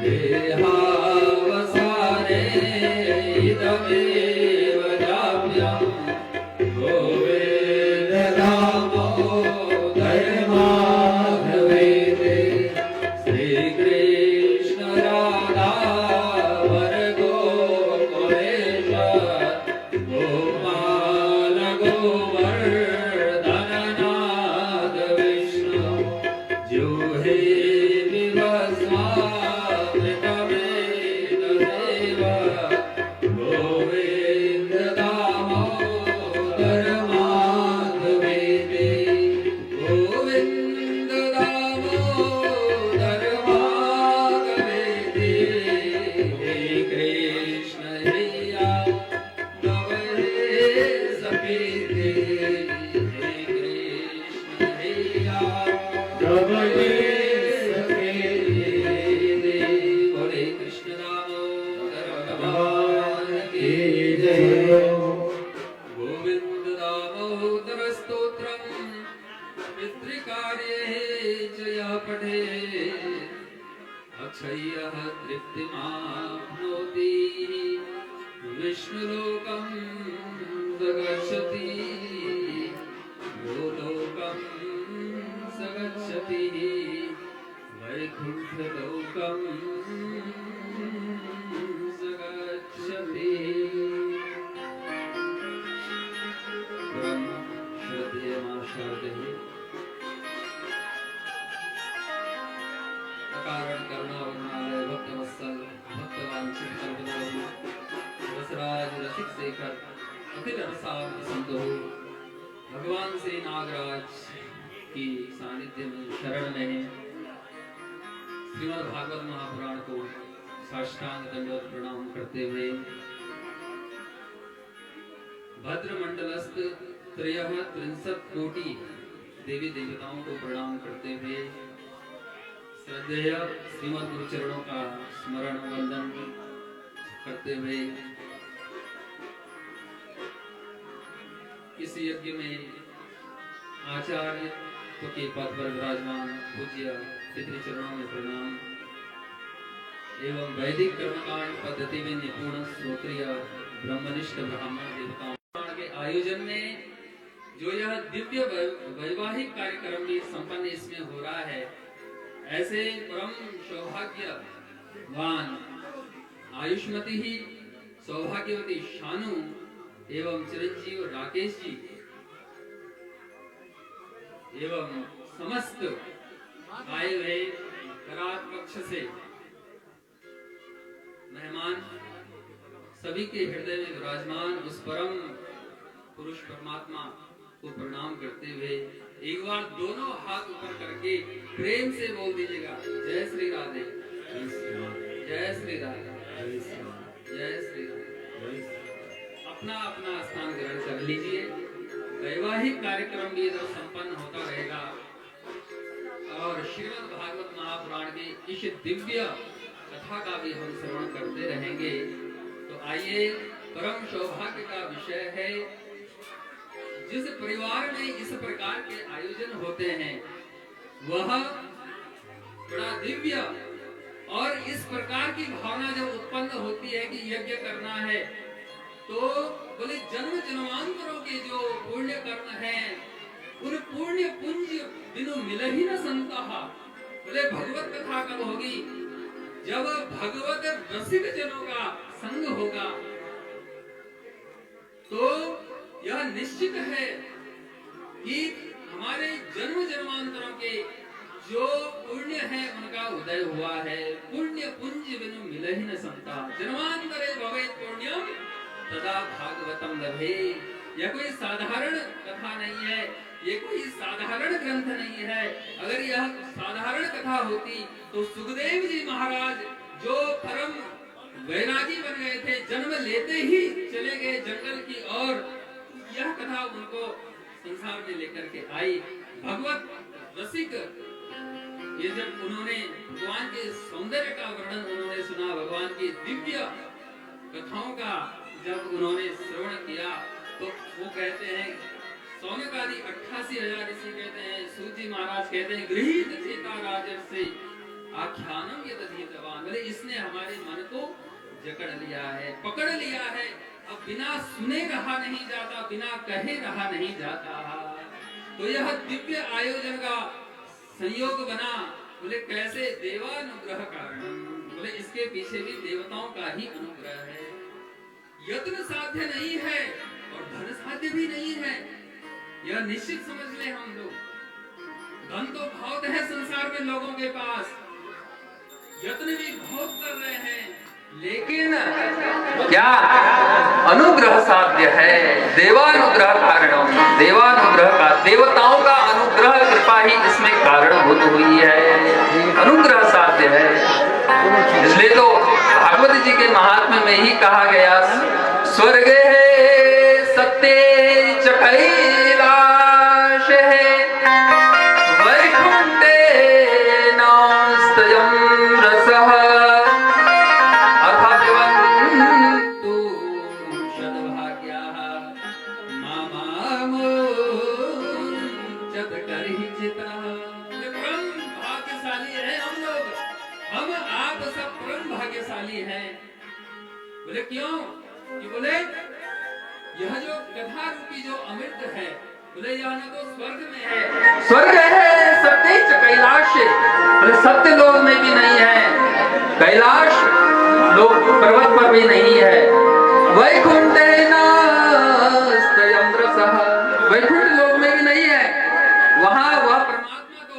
देहावसाने इदमेव जाप्यं गोविन्द दामोदर माधवेति श्रीकृष्ण राधा वर गोकुलेश गोपाल गोवर्धन नाथ विष्णु जो हे गोविंद दामोदर माधवेति गोविंद दामोदर माधवेति हे कृष्ण हैया नव हे सखीति हे कृष्ण हैया नव हे सखीति बोले कृष्ण दामोदर भगवान की जय। गोविंद दामोदर स्तोत्रम पितृकार्ये च यः पठेत् अक्षयः तृप्तिमाप्नोति विष्णुलोकं स गच्छति गोलोकं स गच्छति वैकुण्ठलोकं स गच्छति। कारण करुणावनालय भक्तवत्सल भक्तवांछित कल्पनालु रसराज रसिक शेखर अखिल रसावत संतो भगवान से नागराज की सानिध्य में शरण में श्रीमद् भागवत महापुराण को साष्टांग दंडवत प्रणाम करते हुए भद्र मंडलस्थ त्रयः त्रिंशत् कोटि देवी देवताओं को प्रणाम करते हुए श्रद्धेय श्रीमद् गुरु चरणों का स्मरण वंदन करते हुए इस यज्ञ में आचार्य के पद पर विराजमान पूज्य पितृ चरणों में प्रणाम एवं वैदिक कर्मकांड पद्धति में निपुण श्रोत्रिय ब्रह्मनिष्ठ ब्राह्मण देवताओं के आयोजन में जो यह दिव्य वैवाहिक कार्यक्रम भी संपन्न इसमें हो रहा है, ऐसे परम सौभाग्यवान आयुष्मती ही सौभाग्यवती शानु एवं चिरंजीव राकेश जी एवं समस्त आए हुए करात पक्ष से मेहमान सभी के हृदय में विराजमान उस परम पुरुष परमात्मा को प्रणाम करते हुए एक बार दोनों हाथ ऊपर करके प्रेम से बोल दीजिएगा जय श्री राधे जय श्री राधे जय श्री राधे। अपना अपना स्थान ग्रहण कर लीजिए। वैवाहिक कार्यक्रम भी इधर संपन्न होता रहेगा और श्रीमद् भागवत महापुराण की इस दिव्य कथा का भी हम श्रवण करते रहेंगे। तो आइए, परम सौभाग्य का विषय है जिस परिवार में इस प्रकार के आयोजन होते हैं वह बड़ा दिव्य और इस प्रकार की भावना जब उत्पन्न होती है कि यज्ञ करना है तो बोले जन्म जन्मांतरों के जो पुण्य कर्म हैं उन पुण्य पुंज बिनु मिल ही न संता। बोले भगवत कथा कब होगी? जब भगवत रसिक जनों का संग होगा। तो यह निश्चित है कि हमारे जन्म जन्मांतरों के जो पुण्य है उनका उदय हुआ है। पुण्य पुंज बिनु मिल ही न संता। जन्मांतरे भवेत् पुण्यम तदा भागवतम लभे। यह कोई साधारण कथा नहीं है, ये कोई साधारण ग्रंथ नहीं है। अगर यह साधारण कथा होती तो सुखदेव जी महाराज जो परम वैरागी बन गए थे, जन्म लेते ही चले गए जंगल की ओर, यह कथा उनको संसार में लेकर के आई। भगवत रसिक ये जब उन्होंने भगवान के सौंदर्य का वर्णन उन्होंने सुना, भगवान की दिव्य कथाओं का जब उन्होंने श्रवण किया तो वो कहते हैं सौनकादि 88,000 ऋषि कहते हैं, सूत जी महाराज कहते हैं गृहीत चेता राजर्षि आख्यानम यदधीतवान। बोले इस हमारे मन को जकड़ लिया है, पकड़ लिया है। अब बिना सुने रहा नहीं जाता, बिना कहे रहा नहीं जाता। तो यह दिव्य आयोजन का संयोग बना। बोले कैसे? देवानुग्रह कारण। बोले इसके पीछे भी देवताओं का ही अनुग्रह है। यत्न साध्य नहीं है और धन साध्य भी नहीं है, यह निश्चित समझ ले हम लोग। धन तो बहुत है संसार में लोगों के पास, यत्न भी बहुत कर रहे हैं, लेकिन क्या अनुग्रह साध्य है? देवानुग्रह कारण, देवानुग्रह का, देवताओं का अनुग्रह कृपा ही इसमें कारणभूत हुई है, अनुग्रह साध्य है। इसलिए तो भागवत जी के महात्म्य में ही कहा गया, स्वर्ग है सत्य च कैलाश है, वैकुंठे नास्तयं रसः, अथर्वन्तु सद्भाग्याः मामामुञ्चत कर्हिचितः। परम भाग्यशाली है हम लोग, हम आप सब परम भाग्यशाली हैं। बोले क्यों? कि बोले यह जो कथा रूपी जो अमृत है, बोले यह न तो स्वर्ग में है, स्वर्ग है सत्य च कैलाश, बोले सत्य लोक में भी नहीं है, कैलाश लोक पर्वत पर भी नहीं है, वैकुंठे नास्तयं रसः, वैकुंठ लोक में भी नहीं है, वहां वह परमात्मा को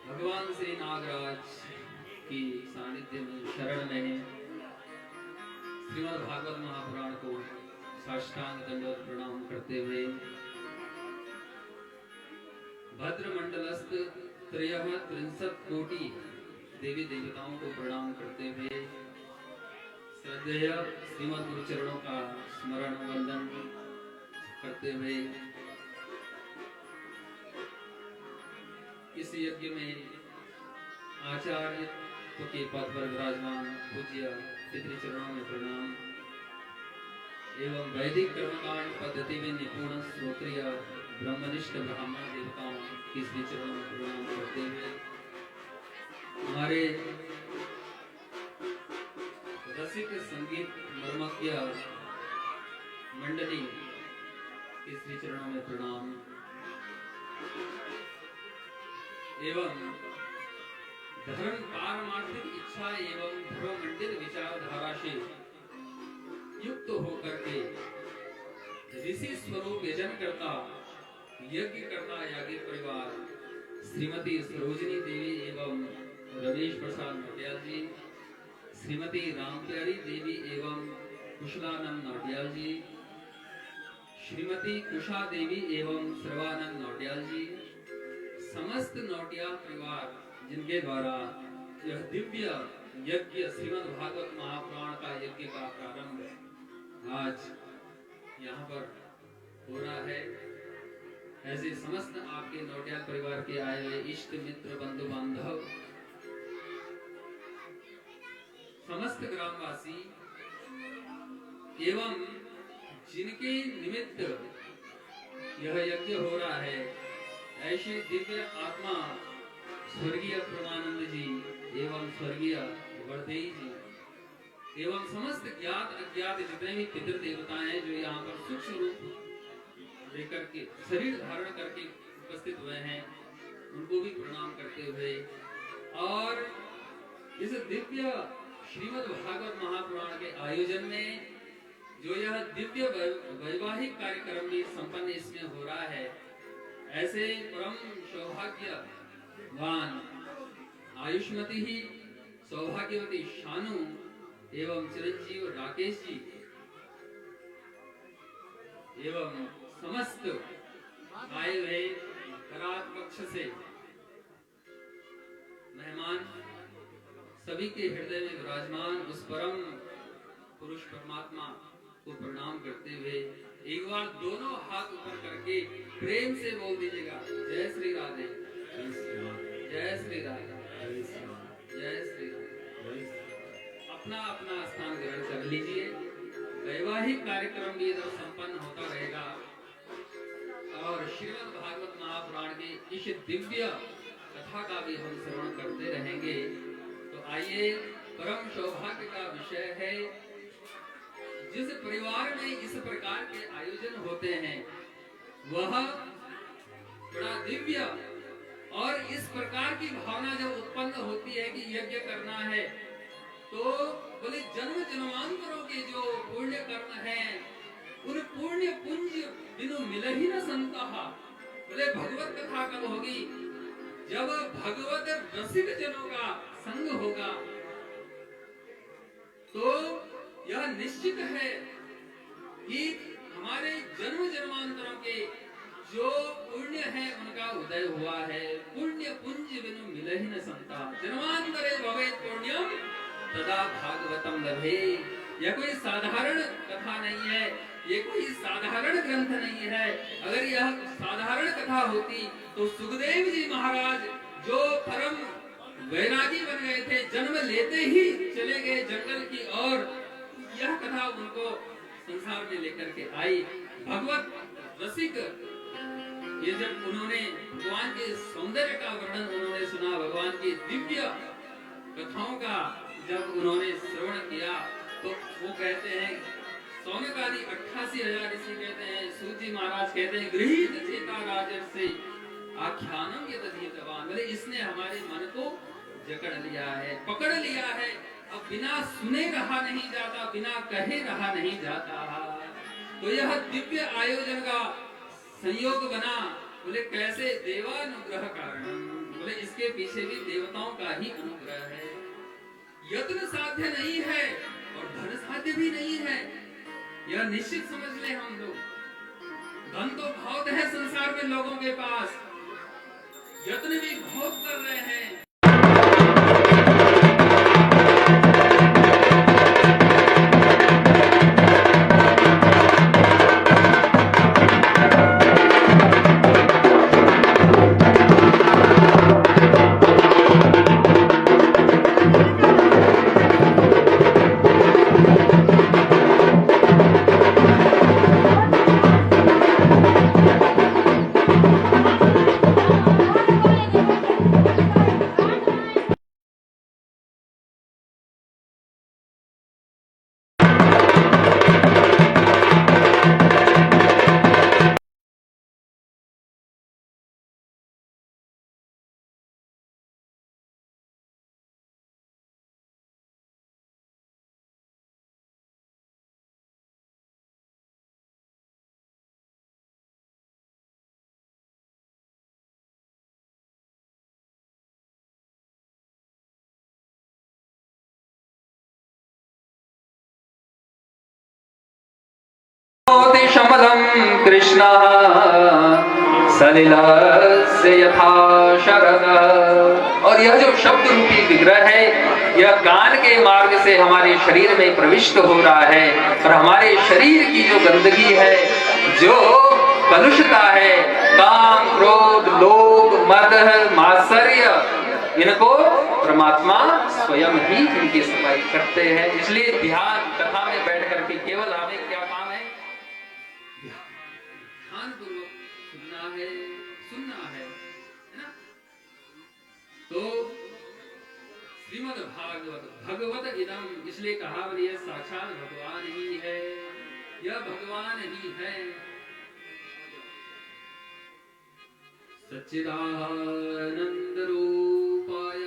भगवान श्री नागराज की सानिध्य में शरण में श्रीमद् भागवत महापुराण को साष्टांग दंडवत प्रणाम करते हुए भद्र मंडलस्थ त्रयः त्रिंशत् कोटि देवी देवताओं को प्रणाम करते हुए श्रद्धेय श्रीमद् गुरु चरणों का स्मरण वंदन करते हुए इस यज्ञ में आचार्य के पद पर विराजमान पूज्य पितृ चरणों में प्रणाम एवं वैदिक कर्मकांड पद्धति में निपुण श्रोत्रिय ब्रह्मनिष्ठ ब्राह्मण देवताओं के श्री चरणों में प्रणाम करते हुए हमारे रसिक संगीत मर्मज्ञ मंडली के श्री चरणों में प्रणाम एवं धर्म पारमार्थिक इच्छा एवं धर्म मंडित विचारधारा से युक्त होकर के ऋषि स्वरूप यजन करता यज्ञ करता यागी परिवार श्रीमती सरोजिनी देवी एवं रमेश प्रसाद नौटियाल जी, श्रीमती रामप्यारी देवी एवं कुशलानंद नौटियाल जी, श्रीमती कुशा देवी एवं सर्वानंद नौटियाल जी, समस्त नौटियाल परिवार जिनके द्वारा यह दिव्य यज्ञ श्रीमद् भागवत महापुराण का यज्ञ का प्रारंभ आज यहाँ पर हो रहा है। ऐसे समस्त आपके नौटियाल परिवार के आए हुए इष्ट मित्र बंधु बांधव समस्त ग्रामवासी एवं जिनके निमित्त यह यज्ञ हो रहा है, ऐसे दिव्य आत्मा स्वर्गीय परमानंद जी एवं स्वर्गीय वर्धेई जी एवं समस्त ज्ञात अज्ञात जितने भी पितृ देवताएं हैं जो यहाँ पर सूक्ष्म रूप लेकर के शरीर धारण करके उपस्थित हुए हैं, उनको भी प्रणाम करते हुए और इस दिव्य श्रीमद् भागवत महापुराण के आयोजन में जो यह दिव्य वैवाहिक कार्यक्रम भी संपन्न इसमें हो रहा है, ऐसे परम सौभाग्यवान आयुष्मती ही सौभाग्यवती शानु एवं चिरंजीव राकेश जी एवं समस्त आए हुए करात पक्ष से मेहमान सभी के हृदय में विराजमान उस परम पुरुष परमात्मा को प्रणाम करते हुए एक बार दोनों हाथ ऊपर करके प्रेम से बोल दीजिएगा, जय श्री राधे, जय श्री राधे, जय श्री राधे। अपना अपना स्थान ग्रहण कर लीजिए। वैवाहिक कार्यक्रम भी इधर संपन्न होता रहेगा और श्रीमद् भागवत महापुराण की इस दिव्य कथा का भी हम श्रवण करते रहेंगे। तो आइए, परम सौभाग्य का विषय है, जिस परिवार में इस प्रकार के आयोजन होते हैं वह बड़ा दिव्य और इस प्रकार की भावना जब उत्पन्न होती है कि यज्ञ करना है तो बोले जन्म जन्मांतरों के जो पुण्य कर्म हैं उन पुण्य पुंज बिनु मिल ही न संता। बोले भगवत कथा कब होगी? जब भगवत रसिक जनों का संग होगा। तो यह निश्चित है कि हमारे जन्म जन्मांतरों के जो पुण्य है उनका उदय हुआ है। पुण्य पुंज बिनु मिले ही न संता, जन्मांतरे भवेत् पुण्यम तदा भागवतम लभे। यह कोई साधारण कथा नहीं है, ये कोई साधारण ग्रंथ नहीं है। अगर यह साधारण कथा होती तो सुखदेव जी महाराज जो परम वैरागी बन गए थे, जन्म लेते ही चले गए जंगल की ओर, यह कथा उनको संसार में लेकर के आई। भगवत रसिक ये जब उन्होंने भगवान के सौंदर्य का वर्णन उन्होंने सुना, भगवान की दिव्य कथाओं का जब उन्होंने श्रवण किया तो वो कहते हैं, सौनकादि 88,000 ऋषि कहते हैं, सूत जी महाराज कहते हैं, गृहीत चेता राजर्षि आख्यानम यदधीतवान। बोले इसने हमारे मन को जकड़ लिया है, पकड़ लिया है। अब बिना सुने रहा नहीं जाता, बिना कहे रहा नहीं जाता। तो यह दिव्य आयोजन का संयोग बना। बोले कैसे? देवानुग्रह कारण। बोले इसके पीछे भी देवताओं का ही अनुग्रह है। यत्न साध्य नहीं है और धन साध्य भी नहीं है, यह निश्चित समझ ले हम लोग। धन तो बहुत है संसार में लोगों के पास, यत्न भी बहुत कर रहे हैं। शमलम कृष्ण सलिलस्य यथा शरद। और यह जो शब्द रूपी विग्रह है, यह कान के मार्ग से हमारे शरीर में प्रविष्ट हो रहा है और हमारे शरीर की जो गंदगी है, जो कलुषता है, काम, क्रोध, लोभ, मद, मात्सर्य, इनको परमात्मा स्वयं ही इनकी सफाई करते हैं। इसलिए ध्यान कथा में बैठ करके केवल हमें क्या काम है? ध्यान पूर्वक सुनना है ना? तो श्रीमद् भागवत भगवत इदम, इसलिए कहा यह साक्षात भगवान ही है, यह भगवान ही है। सच्चिदानंद रूपाय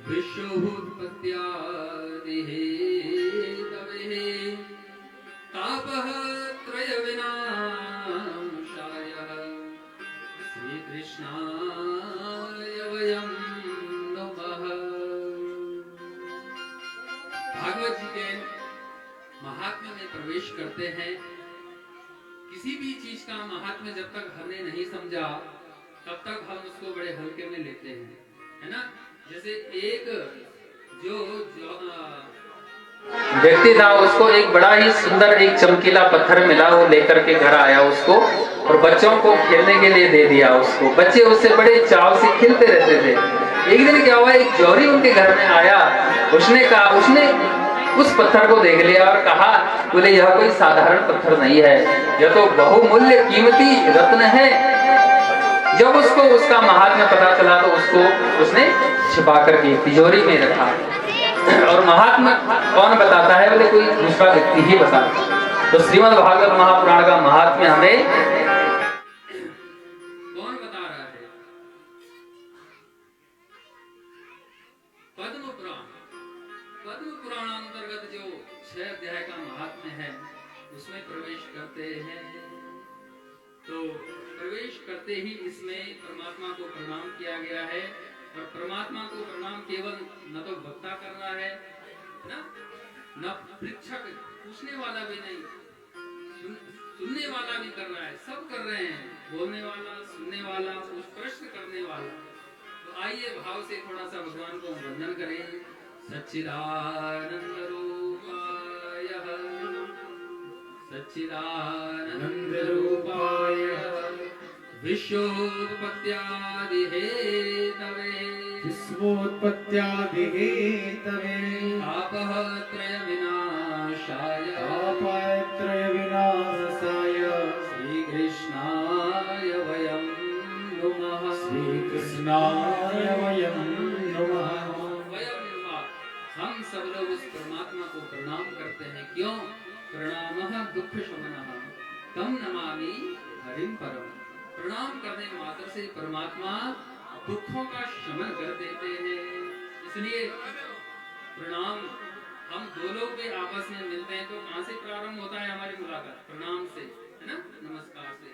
विश्वोत्पत्त्यादि हेतवे तापः त्रय विनाशाय श्री कृष्णाय वयं नमः। भागवत जी के महात्म्य में प्रवेश करते हैं। किसी भी चीज का महात्म्य जब तक हमने नहीं समझा तब तक हम उसको बड़े हल्के में लेते हैं, है ना? जैसे एक जो व्यक्ति था, उसको एक बड़ा ही सुंदर एक चमकीला पत्थर मिला, वो लेकर के घर आया उसको और बच्चों को खेलने के लिए दे दिया उसको। बच्चे उससे बड़े चाव से खेलते रहते थे। एक दिन क्या हुआ, एक जौहरी उनके घर में आया। उसने उस पत्थर को देख लिया और कहा, बोले यह कोई साधारण पत्थर नहीं है, यह तो बहुमूल्य कीमती रत्न है। जब उसको उसका महात्म्य पता चला तो उसने छिपा करके तिजोरी में रखा। और महात्म्य कौन बताता है? बोले कोई दूसरा व्यक्ति ही बताता। तो श्रीमद् भागवत महापुराण का महात्म्य हमें कौन बता रहा है? पद्म पुराण अंतर्गत जो 6 अध्याय का महात्म्य है, उसमें प्रवेश करते हैं। तो प्रवेश करते ही इसमें परमात्मा को प्रणाम किया गया है। और परमात्मा को प्रणाम केवल न तो वक्ता कर रहा है ना, न पृच्छक पूछने वाला भी नहीं, सुनने वाला भी कर रहा है, सब कर रहे हैं, बोलने वाला, सुनने वाला, कुछ प्रश्न करने वाला। तो आइए भाव से थोड़ा सा भगवान को वंदन करें। सच्चिदानंद रूपाय सच्चिदानंद रूपाय विश्वोत्पत्त्यादि हेतवे तापः त्रय विनाशाय श्री कृष्णाय वयं नमः। हम सब लोग उस परमात्मा को प्रणाम करते हैं। क्यों? प्रणामः दुःख शमनः तम नमामि हरिं परम। प्रणाम करने मात्र से परमात्मा दुखों का शमन कर देते हैं। इसलिए प्रणाम, हम दो लोग भी आपस में मिलते हैं तो कहां से प्रारंभ होता है हमारी मुलाकात? प्रणाम से, है ना, नमस्कार से।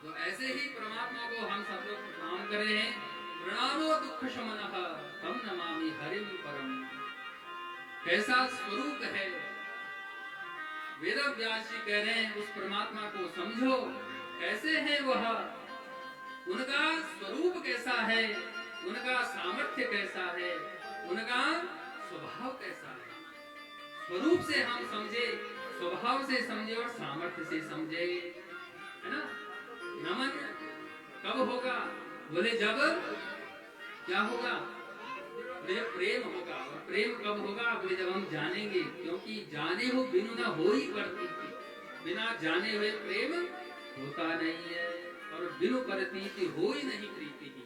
तो ऐसे ही परमात्मा को हम सब लोग प्रणाम करें हैं। प्रणामो दुःख शमनः तम नमामि हरिं परम। कैसा स्वरूप है? वेद व्यास जी कह रहे हैं उस परमात्मा को समझो, कैसे है वह, उनका स्वरूप कैसा है, उनका सामर्थ्य कैसा है, उनका स्वभाव कैसा है। स्वरूप से हम समझे, स्वभाव से समझे और सामर्थ्य से समझे, है ना? नमन कब होगा? बोले जब क्या होगा? बोले जब प्रेम होगा। और प्रेम कब होगा? बोले जब हम जानेंगे, क्योंकि जाने हो बिनु ना हो ही करती थी। बिना जाने हुए प्रेम होता नहीं है और बिनु परतीति हो ही नहीं प्रीति ही।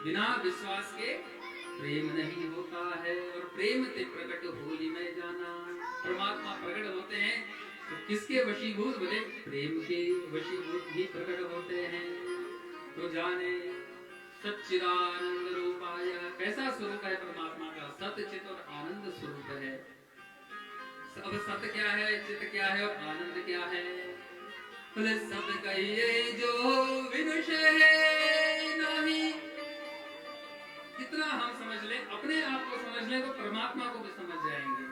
बिना विश्वास के प्रेम नहीं होता है। और प्रेम से प्रकट होली में जाना। परमात्मा प्रकट होते हैं तो किसके वशीभूत? बोले प्रेम के वशीभूत ही प्रकट होते हैं। तो जाने सच्चिदानंद रूपाय। कैसा स्वरूप है परमात्मा का? सत्य, चित और आनंद स्वरूप है। अब सत्य क्या है, चित क्या है और आनंद क्या है? बोले सत्य कहिए जो विनुषे नहीं। कितना हम समझ लें, अपने आप को समझ लें तो परमात्मा को भी समझ जाएंगे।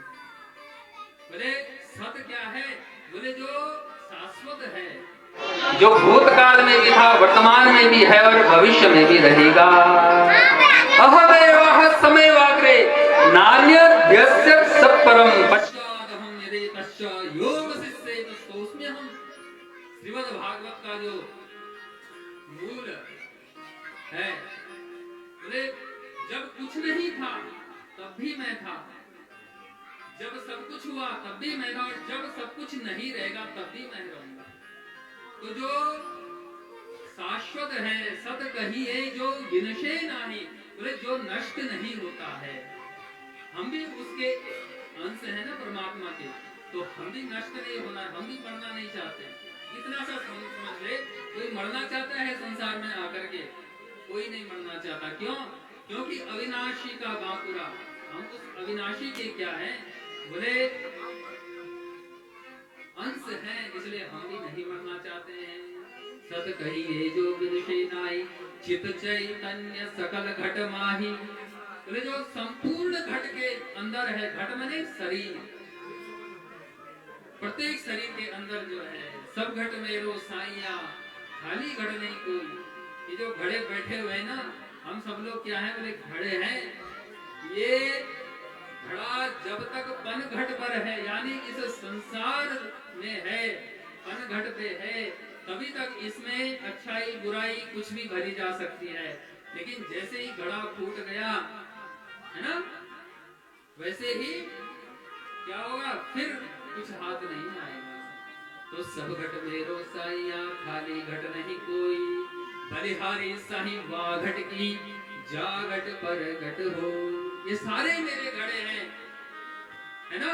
बोले सत्य क्या है? बोले जो शाश्वत है, जो भूतकाल में भी था, वर्तमान में भी है और भविष्य में भी रहेगा। अहमेवाह समयवाग्रे नान्यद्यस्य सत्परम पश्चादहं यदेतश्च योगशिष्येन सोऽस्म्यहम्। श्रीमद् भागवत का जो मूल है, बोले जब कुछ नहीं था तब भी मैं था, जब सब कुछ हुआ तब भी मैं था, और जब सब कुछ नहीं रहेगा तब भी मैं रहूंगा। तो जो शाश्वत है, सत कहिए जो विनशे नहीं, बोले जो नष्ट नहीं होता है, हम भी उसके अंश है ना परमात्मा के, तो हम भी नष्ट नहीं होना, हम भी मरना नहीं चाहते। इतना सा समझ ले, कोई मरना चाहता है संसार में आकर के? कोई नहीं मरना चाहता। क्यों? क्योंकि अविनाशी का बांकुरा, हम उस अविनाशी के क्या हैं? बोले अंश हैं, इसलिए हम भी नहीं मरना चाहते हैं। सत कहिए जो विदुषी नाई, चित चैतन्य सकल घट माही। बोले जो संपूर्ण घट के अंदर है, घट माने शरीर, प्रत्येक शरीर के अंदर जो है, सब घट मेरो साइया, खाली घट नहीं कोई। ये जो घड़े बैठे हुए ना, हम सब लोग क्या है? बोले घड़े हैं। ये घड़ा जब तक पन घट पर है, यानी इस संसार में है, पन घट पे है, तभी तक इसमें अच्छाई बुराई कुछ भी भरी जा सकती है। लेकिन जैसे ही घड़ा फूट गया है ना, वैसे ही क्या होगा? फिर कुछ हाथ नहीं आएगा। तो सब घट मेरो साइया, खाली घट नहीं कोई, बलिहारी साही वाह घट की, जा घट पर घट हो। ये सारे मेरे घड़े हैं, है ना?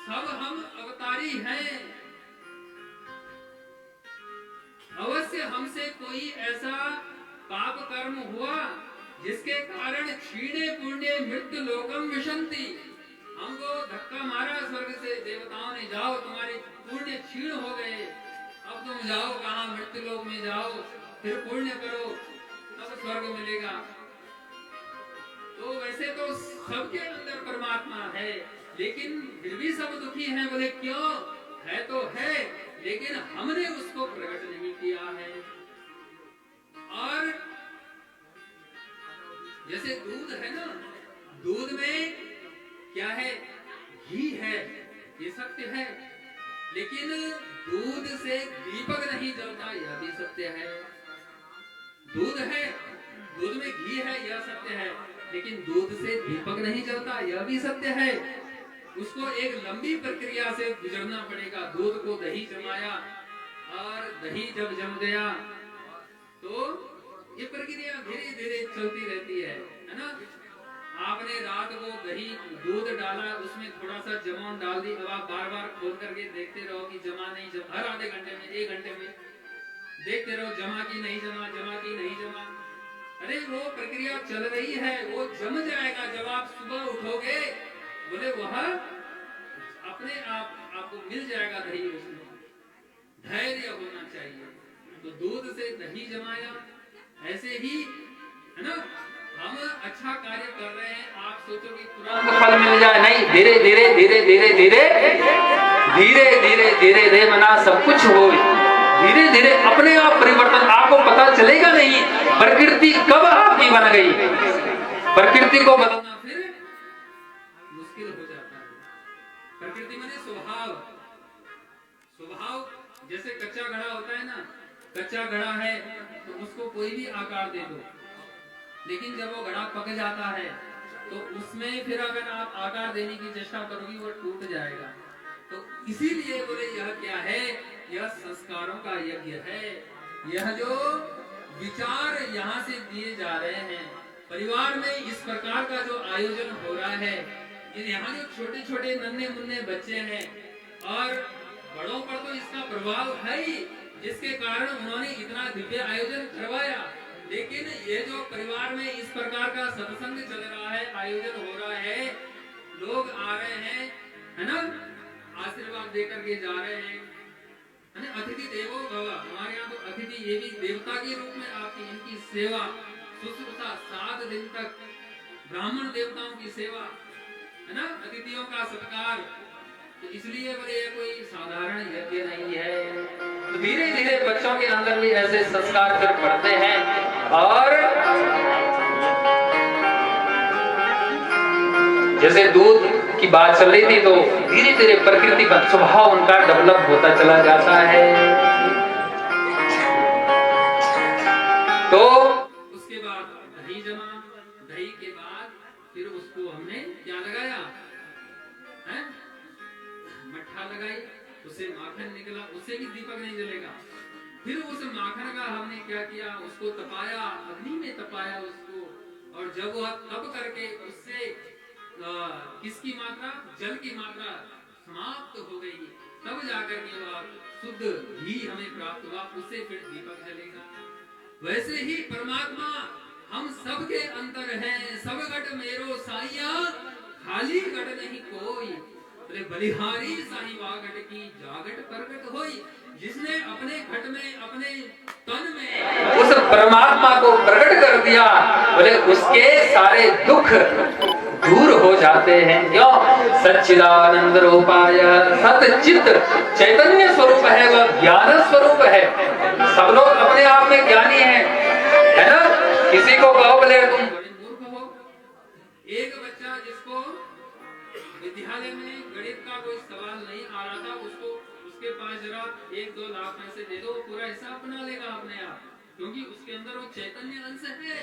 सब हम अवतारी हैं। अवश्य हमसे कोई ऐसा पाप कर्म हुआ जिसके कारण क्षीणे पुण्य मृत्यु लोकम विशंति, हमको धक्का मारा स्वर्ग से, देवताओं ने जाओ तुम्हारे पुण्य क्षीण हो गए, अब तुम जाओ कहाँ? मृत्यु लोक में जाओ, फिर पुण्य करो तब स्वर्ग मिलेगा। तो वैसे तो सबके अंदर परमात्मा है, लेकिन फिर भी सब दुखी हैं। बोले क्यों? है तो है, लेकिन हमने उसको प्रकट नहीं किया है। और जैसे दूध है ना, दूध में क्या है? घी है, ये सत्य है, लेकिन दूध से दीपक नहीं जलता, यह भी सत्य है। दूध है, दूध में घी है, यह सत्य है, लेकिन दूध से दीपक नहीं जलता, यह भी सत्य है। उसको एक लंबी प्रक्रिया से गुजरना पड़ेगा। दूध को दही जमाया, और दही जब जम गया तो ये प्रक्रिया धीरे धीरे चलती रहती है ना? आपने रात को दही दूध डाला, उसमें थोड़ा सा जमावन डाल दी, अब आप बार बार खोल करके देखते रहो कि जमा नहीं जमा, हर आधे घंटे में, एक घंटे में देखते रहो जमा की नहीं जमा, जमा की नहीं जमा। अरे वो प्रक्रिया चल रही है, वो जम जाएगा जब आप सुबह उठोगे। बोले वह अपने आप आपको मिल जाएगा दही। उसमें धैर्य होना चाहिए। तो दूध से दही जमाया, ऐसे ही है ना? हम अच्छा कार्य कर रहे हैं, आप सोचो कि तुरंत फल मिल जाए, नहीं, धीरे धीरे धीरे धीरे धीरे धीरे धीरे धीरे धीरे मना सब कुछ हो, धीरे धीरे अपने आप परिवर्तन। आपको पता चलेगा नहीं प्रकृति कब आपकी बन गई। प्रकृति को बदलना फिर मुश्किल हो जाता है। प्रकृति माने स्वभाव। स्वभाव जैसे कच्चा घड़ा होता है ना, कच्चा घड़ा है तो उसको कोई भी आकार दे दो, लेकिन जब वो घड़ा पक जाता है तो उसमें फिर अगर आप आकार देने की चेष्टा करोगी वो टूट जाएगा। तो इसीलिए बोले यह क्या है? यह संस्कारों का यज्ञ है। यह जो विचार यहाँ से दिए जा रहे हैं, परिवार में इस प्रकार का जो आयोजन हो रहा है, यहाँ जो छोटे छोटे नन्हे मुन्ने बच्चे हैं, और बड़ों पर तो इसका प्रभाव है ही, जिसके कारण उन्होंने इतना दिव्य आयोजन करवाया। लेकिन ये जो परिवार में इस प्रकार का सत्संग चल रहा है, आयोजन हो रहा है, लोग आ रहे हैं, है ना, आशीर्वाद देकर के जा रहे हैं, है ना? अतिथि देवो भव। हमारे यहाँ तो अतिथि ये भी देवता के रूप में आपकी इनकी सेवा शुश्रूषा 7 दिन तक, ब्राह्मण देवताओं की सेवा, है ना? अतिथियों का सत्कार, तो इसलिए बोले ये कोई साधारण यज्ञ नहीं है। तो धीरे धीरे बच्चों के अंदर भी ऐसे संस्कार फिर बढ़ते हैं और जैसे दूध की बात चल रही थी तो धीरे धीरे प्रकृति का स्वभाव उनका डेवलप होता चला जाता है। तो उसके बाद दही जमा, दही के बाद फिर उसको हमने क्या लगाया है? मट्ठा लगाई, उससे माखन निकला, उससे भी दीपक नहीं जलेगा। फिर उस माखन का हमने क्या किया, उसको तपाया, अग्नि में तपाया उसको, और जब वह तप करके उससे किसकी मात्रा, जल की मात्रा समाप्त हो गई, तब जाकर के वह शुद्ध घी हमें प्राप्त हुआ, उससे फिर दीपक जलेगा। वैसे ही परमात्मा हम सब के अंतर हैं, सब घट मेरो साइया, खाली घट नहीं कोई, बोले बलिहारी साई वागट की जागट प्रगट होई। जिसने अपने घट में, अपने तन में उस परमात्मा को प्रकट कर दिया, बोले उसके सारे दुख दूर हो जाते हैं। क्यों? सच्चिदानंद रूपाय, सच्चित चैतन्य स्वरूप है, वह ज्ञान स्वरूप है। सब लोग अपने आप में ज्ञानी हैं, है ना? किसी को कहो बोले तुम बड़े मूर्ख हो। एक बच्चा जिसको विद्यालय में गणित का कोई सवाल नहीं आ रहा था, उसके पास जरा 1-2 लाख पैसे दे दो, पूरा हिसाब बना लेगा अपने आप, क्योंकि उसके अंदर वो चैतन्य अंश है।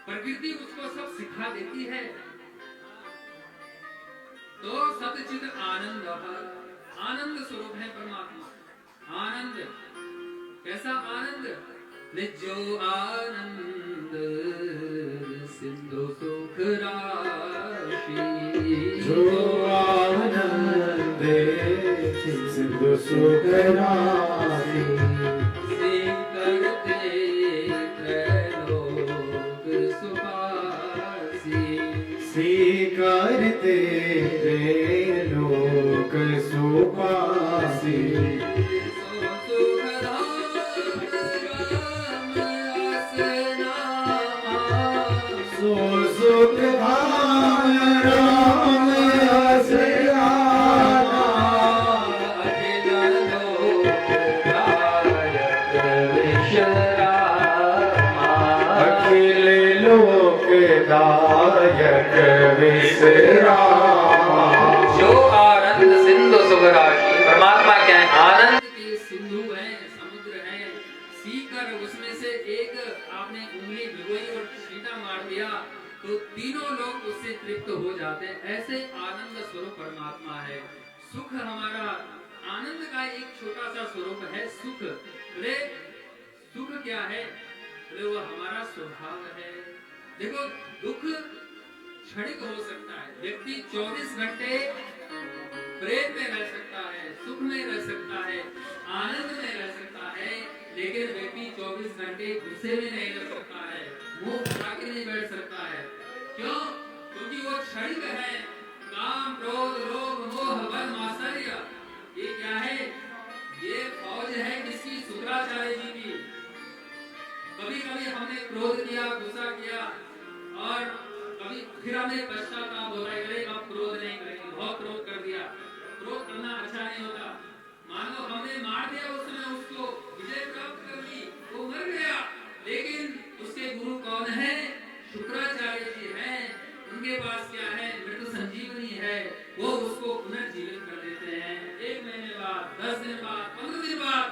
प्रकृति उसको सब सिखा देती है। तो सतचित आनंद, आनंद स्वरूप है परमात्मा। आनंद कैसा आनंद? जो आनंद सिंधु सुख राशि, जो आनंद सिंधु सुख राशि, से करते त्रैलोक सुखासी, से करते त्रैलोक सुखासी। सुख धाम राम आसराना, अखिल लोकदायक विश्रामा, अखिल लोकदायक विश्रामा। जो आनंद सिंधु सुख राशि, परमात्मा क्या है? आनंद की सिंधु है, समुद्र है। सीकर उसमें से एक आपने उंगली भिगोई और छींटा मार दिया तो तीनों लोग उससे तृप्त हो जाते हैं। ऐसे आनंद स्वरूप परमात्मा है। सुख हमारा आनंद का एक छोटा सा स्वरूप है सुख। बोले सुख क्या है? बोले वो हमारा स्वभाव है। देखो दुख क्षणिक हो सकता है, व्यक्ति 24 घंटे प्रेम में रह सकता है, सुख में रह सकता है, आनंद में रह सकता है, लेकिन व्यक्ति 24 घंटे गुस्से में नहीं रह सकता है, मुंह फुला के नहीं बैठ सकता है। क्यों? क्योंकि वो क्षणिक है। काम, क्रोध, लोभ, मोह, बल, मात्सर्य, ये क्या है? ये फौज है किसकी? शुक्राचार्य जी की। कभी कभी हमने क्रोध किया, गुस्सा किया, और कभी फिर हमें पश्चाताप होता है, अरे अब क्रोध नहीं करेंगे, बहुत क्रोध कर दिया। क्रोध करना अच्छा नहीं होता। मान लो हमने मार दिया उस समय, उसको विजय प्राप्त कर ली, वो मर गया, लेकिन उसके गुरु कौन है? शुक्राचार्य जी हैं। उनके पास क्या है? मृत संजीवनी है। वो उसको पुनर्जीवित कर देते हैं। 1 महीने बाद, 10 दिन बाद, 15 दिन बाद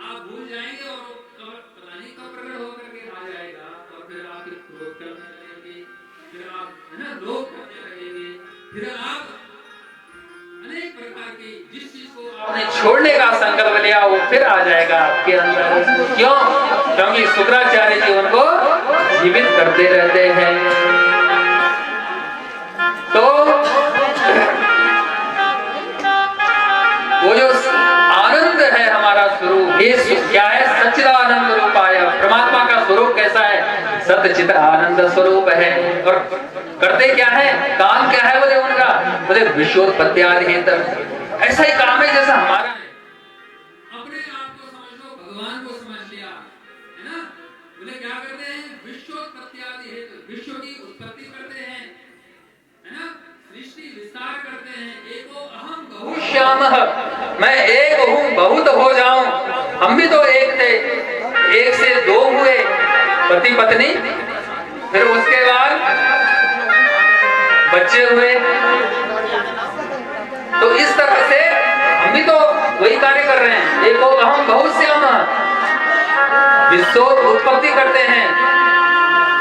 आप भूल जाएंगे और पता नहीं कब प्रकट होकर के आ जाएगा, और फिर आप क्रोध करने लगेंगे, फिर आप है ना लोभ करने लगेंगे, फिर आप अनेक प्रकार की जिस चीज को आपने छोड़ने का संकल्प लिया वो फिर आ जाएगा आपके अंदर। क्यों? क्योंकि शुक्राचार्य जी उनको जीवित करते रहते हैं। तो वो जो आनंद है हमारा स्वरूप, ये क्या है? सच्चिदानंद रूपाय। परमात्मा का स्वरूप कैसा है? सच्चिद आनंद स्वरूप है। और करते क्या है? काम क्या है? बोले उनका बोले विश्वोत्पत्त्यादिहेतु। ऐसा ही काम है जैसा हमारा है। अपने आप को समझ लो, भगवान को समझ लिया, है ना? बोले क्या करते हैं? विश्वोत्पत्त्यादिहेतु, विश्व की उत्पत्ति करते हैं, है ना? सृष्टि विस्तार करते हैं। एको अहम बहुश्यामः, मैं एक हूँ बहुत हो जाऊं। हम भी तो एक थे, एक से दो हुए पति पत्नी, फिर उसके बाद बच्चे हुए। तो इस तरह से हम भी तो वही कार्य कर रहे हैं। एक अहम बहुश्यामः, विश्व उत्पत्ति करते हैं,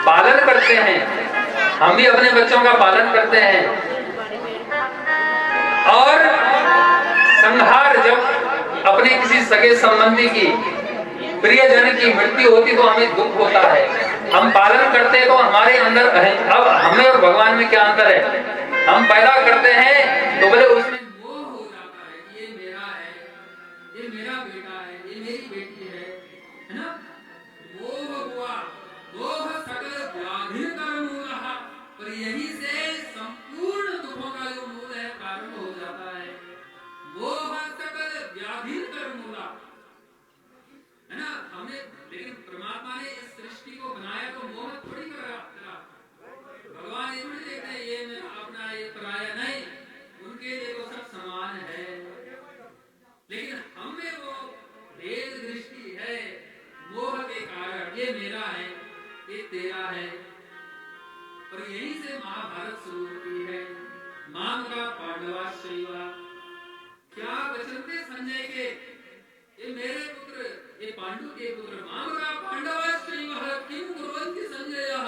पालन करते हैं। हम भी अपने बच्चों का पालन करते हैं। और संहार, जब अपने किसी सगे संबंधी की, प्रियजन की मृत्यु होती तो हमें दुख होता है। हम पालन करते हैं तो हमारे अंदर अब हमें और भगवान में क्या अंतर है? हम पैदा करते हैं तो बोले उसमें मोह हो जाता है, ये मेरा है, ये मेरा बेटा है, ये मेरी बेटी है ना? मोह हुआ, मोह सकल व्याधि का मूल, पर यही से संपूर्ण दुखों का जो मूल है प्रारंभ हो जाता है। मोह सकल व्याधि का मूल है ना? हमने, लेकिन परमात्मा ने इस सृष्टि को बनाया तो मोह थोड़ी कर रहा। भगवान ये थोड़ी देखते हैं ये मेरा अपना, ये पराया, नहीं, उनके लिए तो सब समान है। लेकिन हमें वो भेद दृष्टि है मोह के कारण, ये मेरा है, ये तेरा है। और यही से महाभारत शुरू होती है। माम का पांडवाश्चैव, क्या वचन थे संजय के, ये मेरे पुत्र, ये पांडु के पुत्र। माम का पांडवाश्चैव किम कुर्वन्ति संजयः,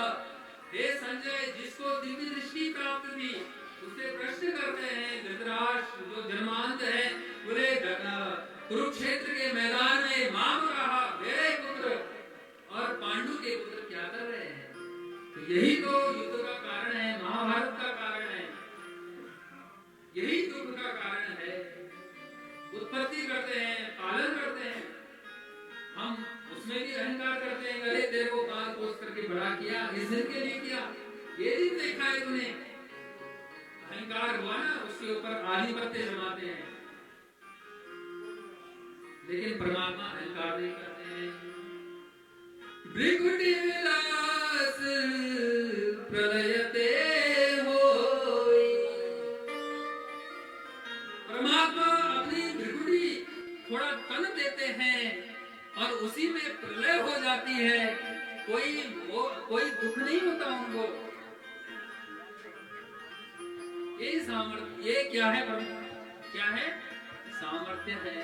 हे संजय, जिसको दिव्य दृष्टि प्राप्त थी उससे प्रश्न करते हैं धृतराष्ट्र जो जन्मांत है, बोले कुरुक्षेत्र के मैदान में माम कहा, मेरे पुत्र और पांडु के पुत्र क्या कर रहे हैं? तो यही तो युद्ध का कारण है, महाभारत का कारण है, यही दुख का कारण है। उत्पत्ति करते हैं, पालन करते हैं, हम उसमें भी अहंकार करते हैं। अरे तेरे को पाल पोस करके बड़ा किया, इस दिन के लिए किया, ये दिन देखा है तूने, अहंकार हुआ ना, उसके ऊपर आधिपत्य जमाते हैं। लेकिन परमात्मा अहंकार नहीं करते हैं। भृगुटी विलास प्रलयते होई, परमात्मा अपनी भृगुटी थोड़ा तन देते हैं और उसी में प्रलय हो जाती है। कोई दुख नहीं होता उनको। ये सामर्थ्य, ये क्या है? क्या है? सामर्थ्य है।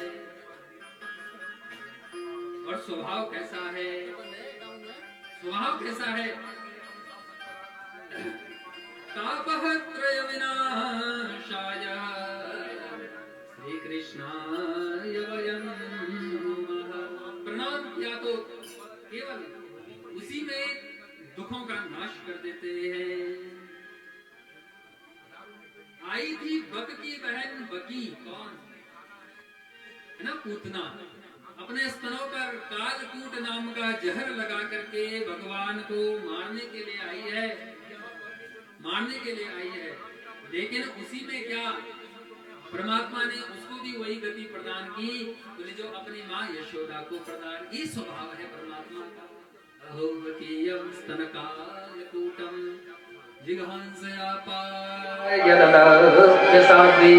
और स्वभाव कैसा है? स्वभाव कैसा है? तापः त्रय विनाशाय श्री कृष्णाय वयं नमः। प्रणाम किया तो केवल उसी में दुखों का नाश कर देते हैं। आई थी बक की बहन बकी, कौन है ना? पूतना, अपने स्तनों पर कालकूट नाम का जहर लगा करके भगवान को मारने के लिए आई है, मारने के लिए आई है। लेकिन उसी में क्या परमात्मा ने उसको भी वही गति प्रदान की बोले जो अपनी माँ यशोदा को प्रदान की। स्वभाव है परमात्मा का। अहोवकीयं स्तनकालकूटं जिघांसयापाय यददास्यसाध्वी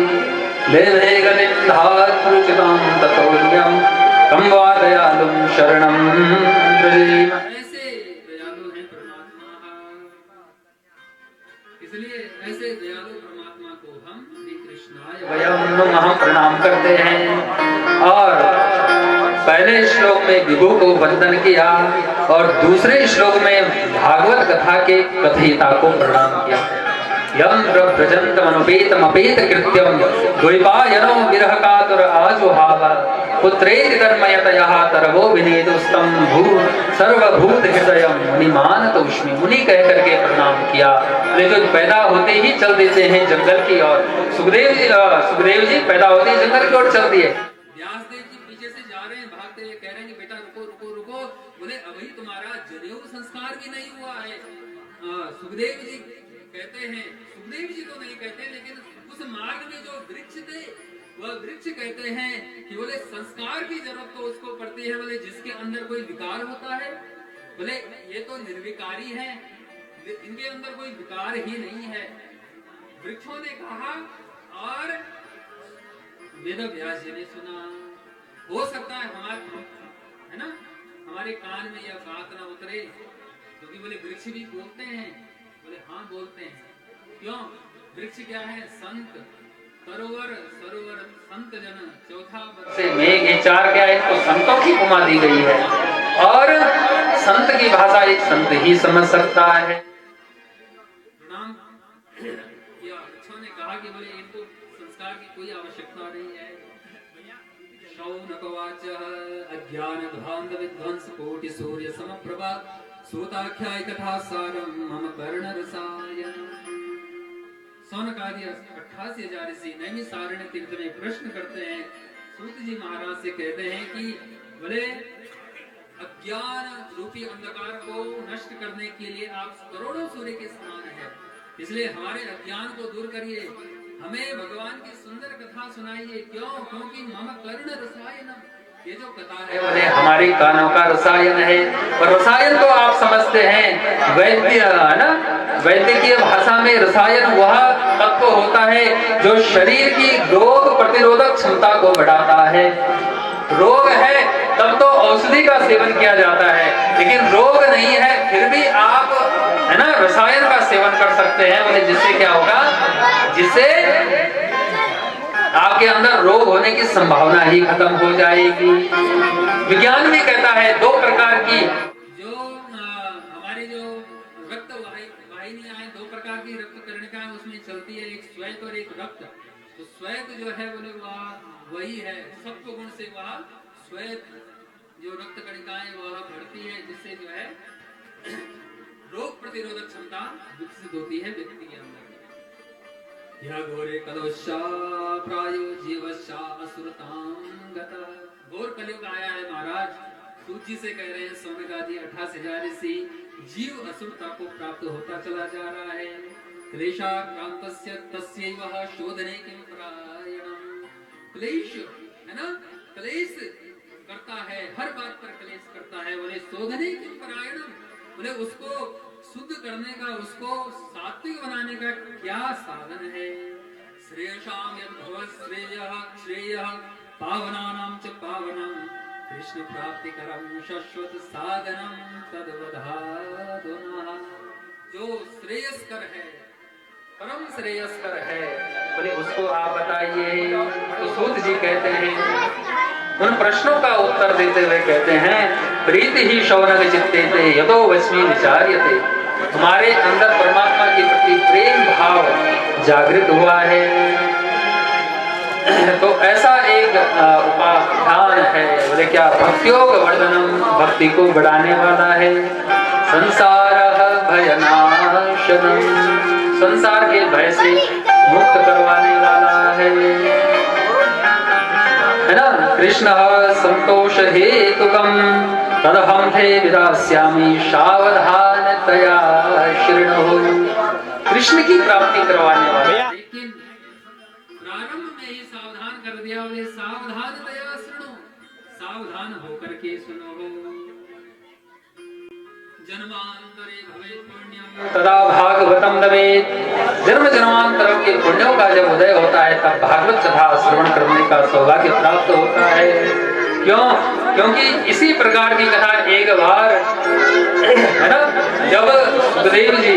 देवे गतिं धातृचितां ततोऽन्यं तं वा दयालुं शरणं व्रजेम। ऐसे दयालु है परमात्मा, इसलिए ऐसे दयालु परमात्मा को हम श्री कृष्णाय वयं नमः प्रणाम करते हैं। और पहले श्लोक में विभु को वंदन किया और दूसरे श्लोक में भागवत कथा के कथयिता को प्रणाम किया। यं व्रजन्तमनुपेतमपेत कृत्यं द्वैपायनो विरह कातुर आजुहाव पुत्रेति तन्मयतयः तरवो विनेदुस्तं भू सर्वभूत हृदयं मुनिमानतोष्मि। मुनि कह करके प्रणाम किया। लेकिन पैदा होते ही चल देते हैं जंगल की ओर। सुखदेव जी पैदा होते ही जंगल की ओर चल दिए। व्यासदेव जी पीछे से जा रहे हैं, भागते हुए कह रहे हैं कि बेटा रुको रुको रुको, बोले अभी तुम्हारा जनेऊ संस्कार भी नहीं हुआ है। सुखदेव जी कहते हैं, सुखदेव जी तो नहीं कहते, लेकिन उस मार्ग में जो वृक्ष थे वह वृक्ष कहते हैं कि बोले संस्कार की जरूरत तो उसको पड़ती है, बोले जिसके अंदर कोई विकार होता है। बोले ये तो निर्विकारी है, इनके अंदर कोई विकार ही नहीं है। वृक्षों ने कहा और वेद व्यास जी ने सुना। हो सकता है हमारे, है ना, हमारे कान में यह बात ना उतरे, क्योंकि बोले वृक्ष भी बोलते हैं। बोले हाँ बोलते हैं। क्यों? वृक्ष क्या है? संत। सरोवर, सरोवर संत जन। चौथा से मेघ, चार क्या है? तो संतों की उपमा दी गई है, और संत की भाषा एक संत ही समझ सकता है। प्रणाम। या बच्चों ने कहा कि बोले इनको संस्कार की कोई आवश्यकता नहीं है। शौनकवाच अज्ञानध्वान्त विध्वंस कोटि सूर्य समप्रभा श्रोताख्याय कथा सारम मम कर्ण रसायन। शौनक आदि 88,000 ऋषि नैमिषारण्य तीर्थ में प्रश्न करते हैं। सूत जी महाराज से कहते हैं कि बोले अज्ञान रूपी अंधकार को नष्ट करने के लिए आप करोड़ों सूर्य के समान है, इसलिए हमारे अज्ञान को दूर करिए, हमें भगवान की सुंदर कथा सुनाइए। क्यों? क्योंकि मम कर्ण रसायन, ये जो कथा है बोले हमारे कानों का रसायन है। और रसायन तो आप समझते हैं, वैद्य है ना, वैद्यकीय भाषा में रसायन वह तत्व होता है जो शरीर की रोग प्रतिरोधक क्षमता को बढ़ाता है। रोग है तब तो औषधि का सेवन किया जाता है, लेकिन रोग नहीं है फिर भी आप, है ना, रसायन का सेवन कर सकते हैं। बोले जिससे क्या होगा? जिससे आपके अंदर रोग होने की संभावना ही खत्म हो जाएगी। विज्ञान भी कहता है दो प्रकार की जो हमारी जो रक्त वाहिनियां हैं, दो प्रकार की रक्त कणिकाएं उसमें चलती है, एक श्वेत और एक रक्त। तो श्वेत जो है बोले वह वही है, सत्व गुण से वह श्वेत जो रक्त कणिकाएं वह बढ़ती है, जिससे जो है रोग प्रतिरोधक क्षमता विकसित होती है व्यक्ति के अंदर। यह घोरे कलवशा प्रायो जीवशा असुरतां गता। घोर कलयुग आया है महाराज। सूची से कह रहे हैं शौनक आदि 88,000 ऋषि, जीव असुरता को प्राप्त होता चला जा रहा है। क्लेशाक्रांतस्य तस्यैव शोधने किं परायणम्। क्लेश है ना, क्लेश करता है, हर बात पर क्लेश करता है। बोले शोधने किं परायणम्, बोले उसको शुद्ध करने का, उसको सात्विक बनाने का क्या साधन है? श्रेयसाम यद्भवत् श्रेयः श्रेयः पावनानां च पावनं कृष्ण प्राप्तिकरं शाश्वत साधनं तद्वधाधुना। जो श्रेयस्कर है, परम श्रेयस्कर है, बोले उसको आप बताइए। तो सूत जी कहते हैं, उन प्रश्नों का उत्तर देते हुए कहते हैं, प्रीति ही शौनक चित्ते थे यतो वस्मी विचार्यते। हमारे अंदर परमात्मा के प्रति प्रेम भाव जागृत हुआ है। तो ऐसा एक उपाख्यान है, बोले क्या? भक्तियोग वर्धनम, भक्ति को बढ़ाने वाला है। संसार भयनाशनम, संसार के भय से मुक्त करवाने वाला है ना। कृष्ण संतोष हेतुकम तदहं थे विदास्यामि सावधानतया शृणु। कृष्ण की प्राप्ति करवाने वाला, लेकिन प्रारंभ में ही सावधान कर दिया। बोले सावधानतया शृणु, सावधान होकर के सुनो। जन्मांतरे भवेत् पुण्यम तदा भागवतम दवेत्। जन्म जन्मांतरों के पुण्यों का जब उदय होता है तब भागवत कथा श्रवण करने का सौभाग्य प्राप्त होता है। क्यों? क्योंकि इसी प्रकार की कथा एक बार, है ना, जब सुखदेव जी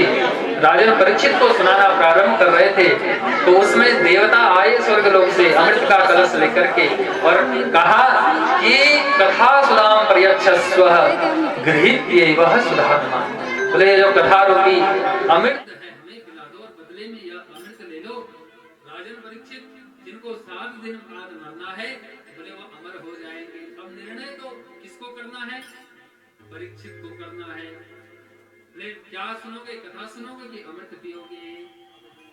राजन परीक्षित को सुनाना प्रारंभ कर रहे थे तो उसमें देवता आए स्वर्गलोक से अमृत का कलश लेकर के और कहा कि कथा सुधाम प्रयच्छस्व गृहीत्यैव सुधात्मा। बोले जो कथा रूपी अमृत है हमें खिला दो और बदले में यह अमृत ले लो। राजन परीक्षित, जिनको 7 दिन बाद मरना है, बोले वो अमर हो जाएंगे। अब निर्णय तो किसको करना है? परीक्षित को करना है। बोले क्या सुनोगे? कथा सुनोगे कि अमृत पियोगे?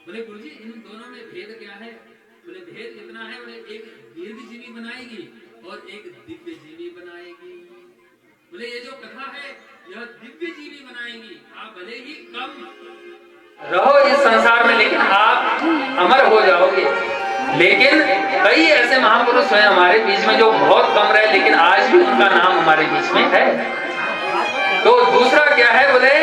बोले गुरुजी इन दोनों में भेद क्या है? बोले भेद इतना है, बोले एक दीर्घ जीवी बनाएगी और एक दिव्य जीवी बनाएगी। बोले ये जो कथा है यह दिव्य जीवी बनाएगी। आप भले ही कम रहो इस संसार में, लेकिन आप अमर हो जाओगे। लेकिन कई ऐसे महापुरुष हैं हमारे बीच में जो बहुत कम रहे, लेकिन आज भी उनका नाम हमारे बीच में है। तो दूसरा क्या है? बोले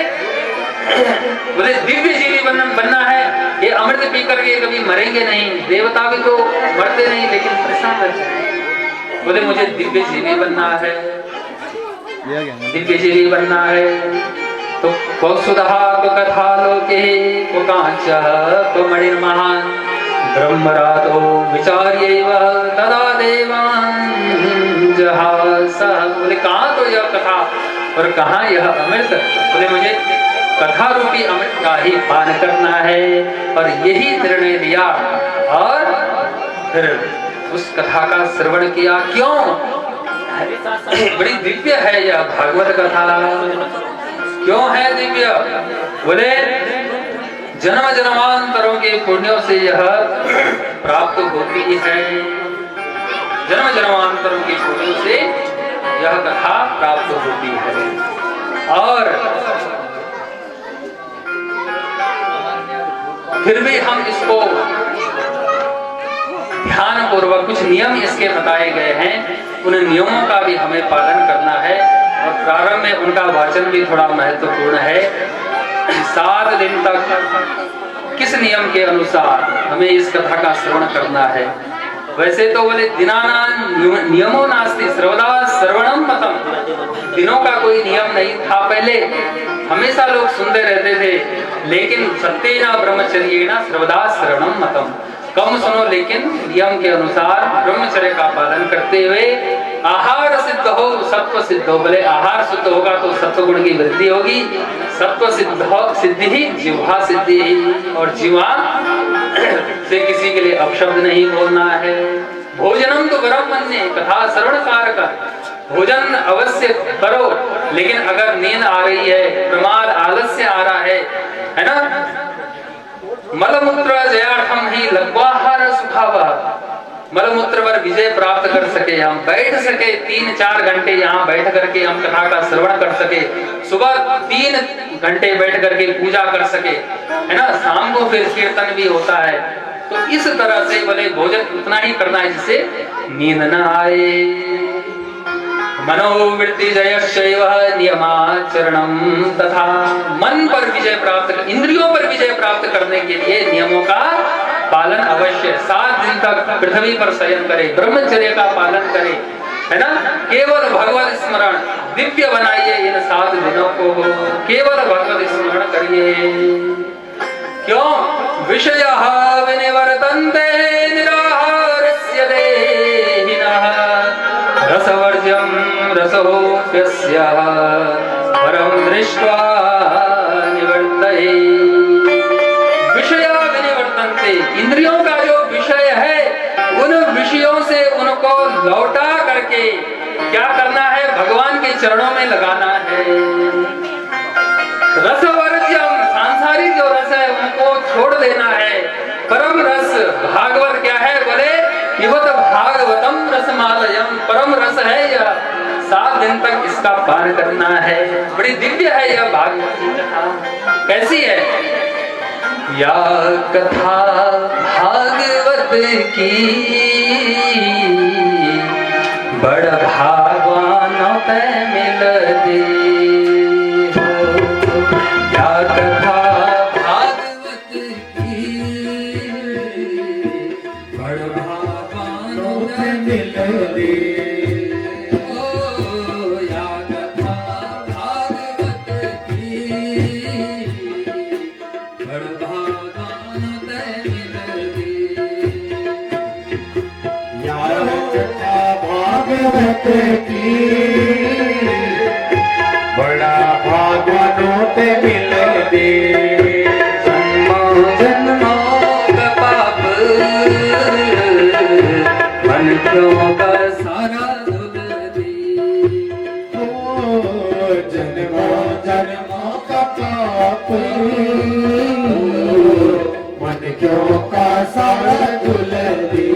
बोले दिव्य जीवी बनना है, ये अमृत पी करके कभी मरेंगे नहीं, देवता भी तो मरते नहीं लेकिन प्रसन्न रहते हैं। बोले मुझे दिव्य जीवी बनना है, दिव्य जीवी बनना है। तो को सुधा को कथा लोके को कांच को मणिर्महान ब्रह्मरातो विचार्यैव तदा देवान् जहासः। बोले कहाँ तो यह कथा और कहाँ यह अमृत? बोले मुझे कथा रूपी अमृत का ही पान करना है। और यही निर्णय लिया और फिर उस कथा का श्रवण किया। क्यों? बड़ी दिव्य है यह भागवत कथा। क्यों है दिव्य? बोले जन्म जन्मांतरों के पुण्यों से यह प्राप्त होती है। जन्म जन्मांतरों के पुण्यों से यह कथा प्राप्त होती है। और फिर भी हम इसको ध्यान पूर्वक, कुछ नियम इसके बताए गए हैं, उन नियमों का भी हमें पालन करना है। और प्रारंभ में उनका वाचन भी थोड़ा महत्वपूर्ण है। 7 दिन तक किस नियम के अनुसार हमें इस कथा का श्रवण करना है? वैसे तो बोले दिनानां नियमो नास्ति सर्वदा श्रवणम मतम। दिनों का कोई नियम नहीं था पहले, हमेशा लोग सुनते रहते थे। लेकिन सत्येन ब्रह्मचर्येण सर्वदा श्रवणम मतम। कम सुनो लेकिन नियम के अनुसार ब्रह्मचर्य का पालन करते हुए। आहार सिद्ध हो सत्व सिद्ध हो। बोले आहार शुद्ध होगा तो सत्व गुण की वृद्धि होगी। सत्व सिद्धि ही जिह्वा सिद्धि ही। और जिह्वा से किसी के लिए अपशब्द नहीं बोलना है। भोजनम तो वरम मन्ये, कथा श्रवण कारक। भोजन अवश्य करो, लेकिन अगर नींद आ रही है, प्रमाद आलस्य आ रहा है ना, मलमूत्र जयार्थम ही लघ्वाहार सुखावह। मलमूत्र पर विजय प्राप्त कर सके, हम बैठ सके 3-4 घंटे यहाँ बैठ करके हम कथा का श्रवण कर सके, सुबह 3 घंटे बैठ करके पूजा कर सके, है ना, शाम को फिर कीर्तन भी होता है। तो इस तरह से बोले भोजन उतना ही करना है जिससे नींद न आए। मनोवृत्ति जयश्चैव नियमाचरणम। तथा मन पर विजय प्राप्त, इंद्रियों पर विजय प्राप्त करने के लिए नियमों का पालन अवश्य। 7 दिन तक पृथ्वी पर शयन करे, ब्रह्मचर्य का पालन करे, है ना। केवल भगवत स्मरण, दिव्य बनाइए इन 7 दिनों को, केवल भगवत स्मरण करिए। क्यों? विषयः विनिवर्तन्ते निराहारस्य देहिनः रसवर्ज्यं रसोऽप्यस्य परं दृष्ट्वा निवर्तये। विषया विनिवर्तन्ते, इंद्रियों का जो विषय है उन विषयों से उनको लौटा करके क्या करना है? भगवान के चरणों में लगाना है। रसवर्ज्यम, सांसारिक जो रस है उनको छोड़ देना है। परम रस, भागवत क्या है? बोले पिबत भागवतम रसमालयम, परम रस है यह। 7 दिन तक इसका पान करना है। बड़ी दिव्य है यह भागवत की कथा। कैसी है? या कथा भागवत की बड़ भागवानों पे मिल दे। या कथा भागवत की बड़ भागवानों पे मिल दे। की बड़ा भागवानों पे मिल दे। जन्मों का पाप मनुष्यों का सारा धुल दे। जन्मों का पाप मनुष्यों का सारा धुल दे।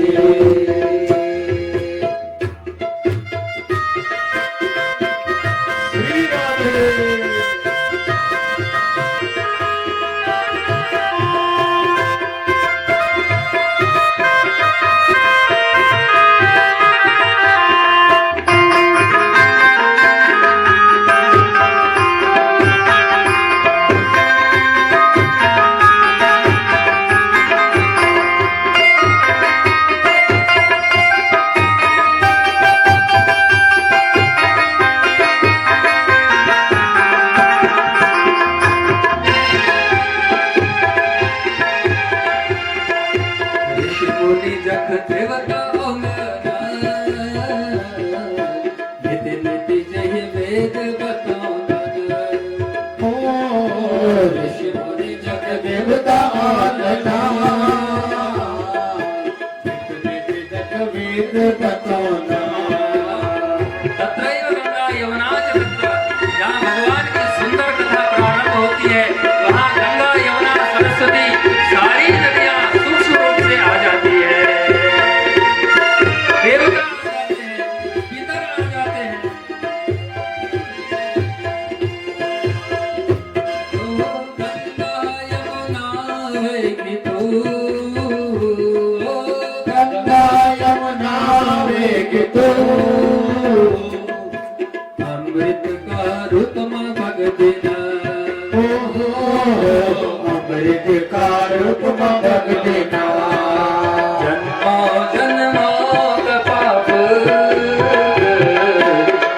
दो अमृत का रुतम भगदिना अमृत का रूप भग देना जन्मों जन्मों का पाप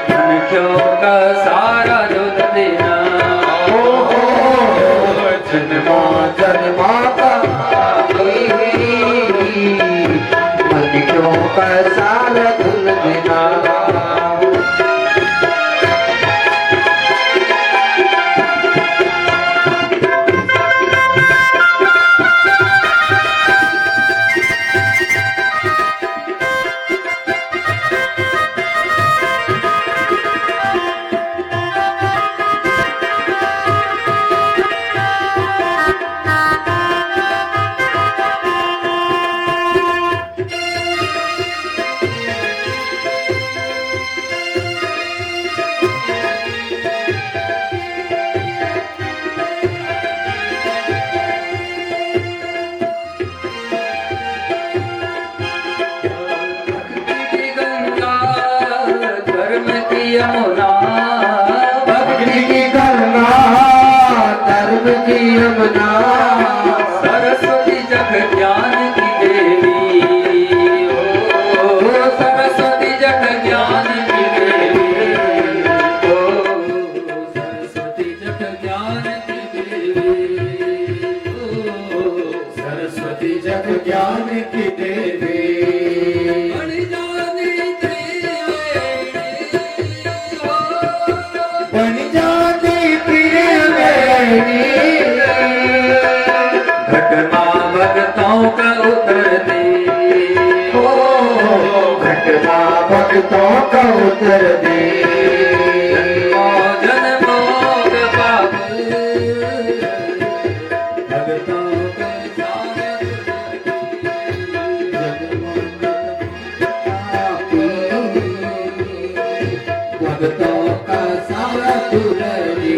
मनुष्यों का सारा दुख देना जन्मा जन्मा का मनुष्यों का सारा धुल देना यमुना भक्ति की गंगा धर्म की यमुना सरस्वती जग ज्ञान की देवी ओ सरस्वती जग ज्ञान की देवी ओ सरस्वती जग ज्ञान की देवी ओ सरस्वती जग ज्ञान की देवी बन जानी प्रिय वेणी घटना भक्तों का उतर दे घटना भक्तों का उतर दे जन्मों का पाप भगतों का सारा भगतों का सारा दुलरी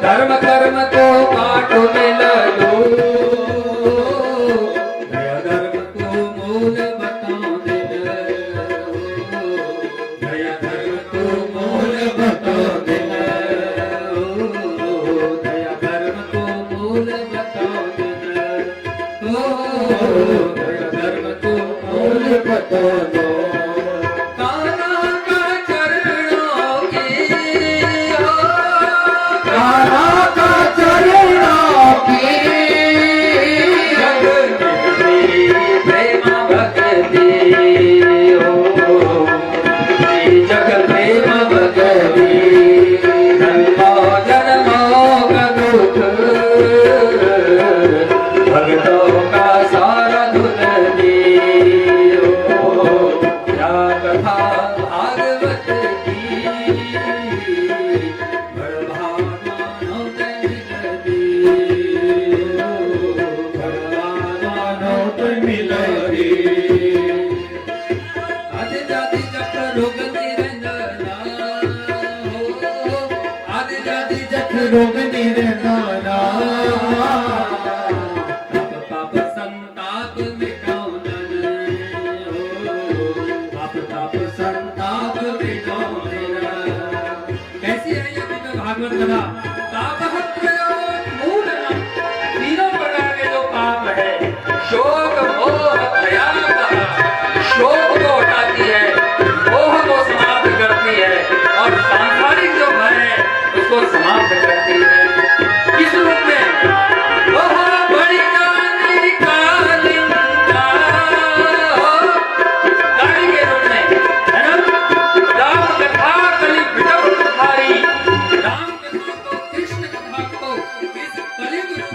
धर्म कर्म को पाठ में लगो दया धर्म को मूल बताओ दया धर्म को मूल बताओ दया धर्म को मूल बताओ दया धर्म को मूल बताओ दो काना का चरणों की काना का चरणों की प्रेम भक्ति जग प्रेम भक्ति जन्मों जन्मों का दुख भक्तों का सारा दुख दे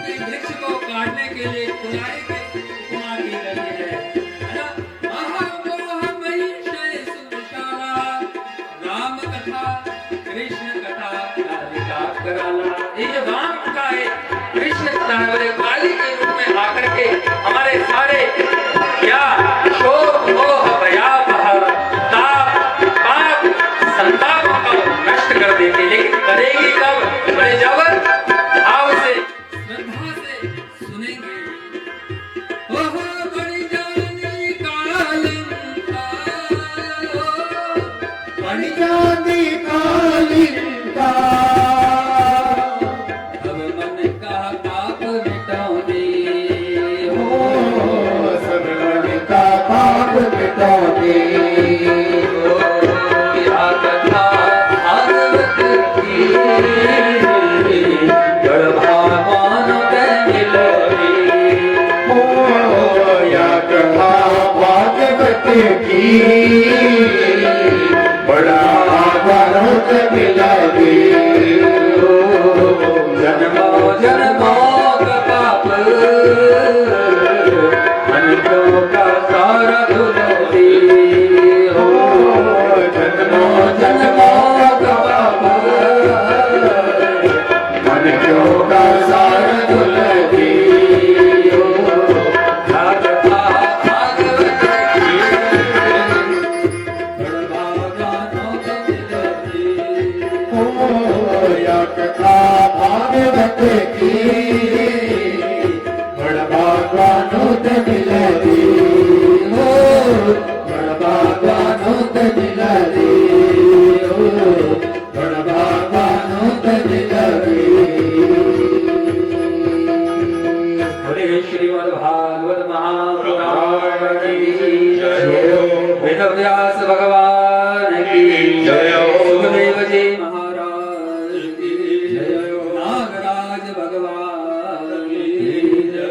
की वृक्ष को काटने के लिए कुल्हाड़ी की उपमा की गई है ना। महामोहमयी शय सुशाला, राम कथा कृष्ण कथा कालिका कराला। ये जो राम कथा है, कृष्ण कथा है, बोले काली के रूप में आकर के हमारे सारे क्या शोक मोह भयावह ताप पाप संतापों को नष्ट कर देती, लेकिन करेगी कब? बोले जब भाव से श्रद्धा से सुनेंगे। ओहो बड़ी जानी कालिका, बड़ी जानी कालिका, अब मन का पाप मिटाने, ओ सब मन का पाप मिटाने। क्या कथा भागवत की, बड़ भागवान के मिलोगे। ओ या कथा भागवत की, बड़ा भागवत मिला दे। जन्मों जन्मों का पाप मनुष्यों का सारा धुलोगे। हो जन्मों जन्मों का पाप मनुष्यों का सारा धुल दे। क्या कथा भागवत की, बड़ भागवानों के मिलोगे। ओ या कथा भागवत की, बड़ भागवानों ते मिला दे। ओ बड़ भागवानों ते मिला दे। ओ बड़ भागवानों ते मिला दे। बोले श्रीमद् भागवत महापुराण की जय। वेद व्यास भगवान की जय। सुखदेव जी महाराज की जय। नागराज भगवान की जय।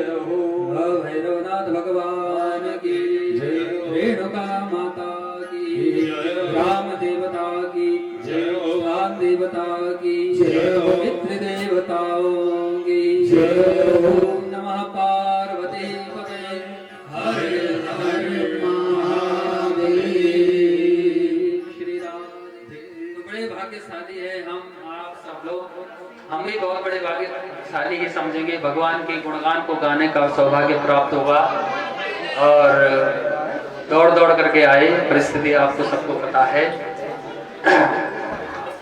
भैरवनाथ भगवान की जय। रेणुका माता की जय। राम देवता की जय। राम देवता की जय। मित्र देवताओं की जय। ओम नमः पार्वती पते हर हर महादेव। श्री राधे। तो बड़े भाग्यशाली है हम आप सब लोग, हम भी बहुत बड़े भाग्यशाली ही समझेंगे। भगवान के गुणगान को गाने का सौभाग्य प्राप्त हुआ और दौड़ दौड़ करके आए, परिस्थिति आपको सबको पता है।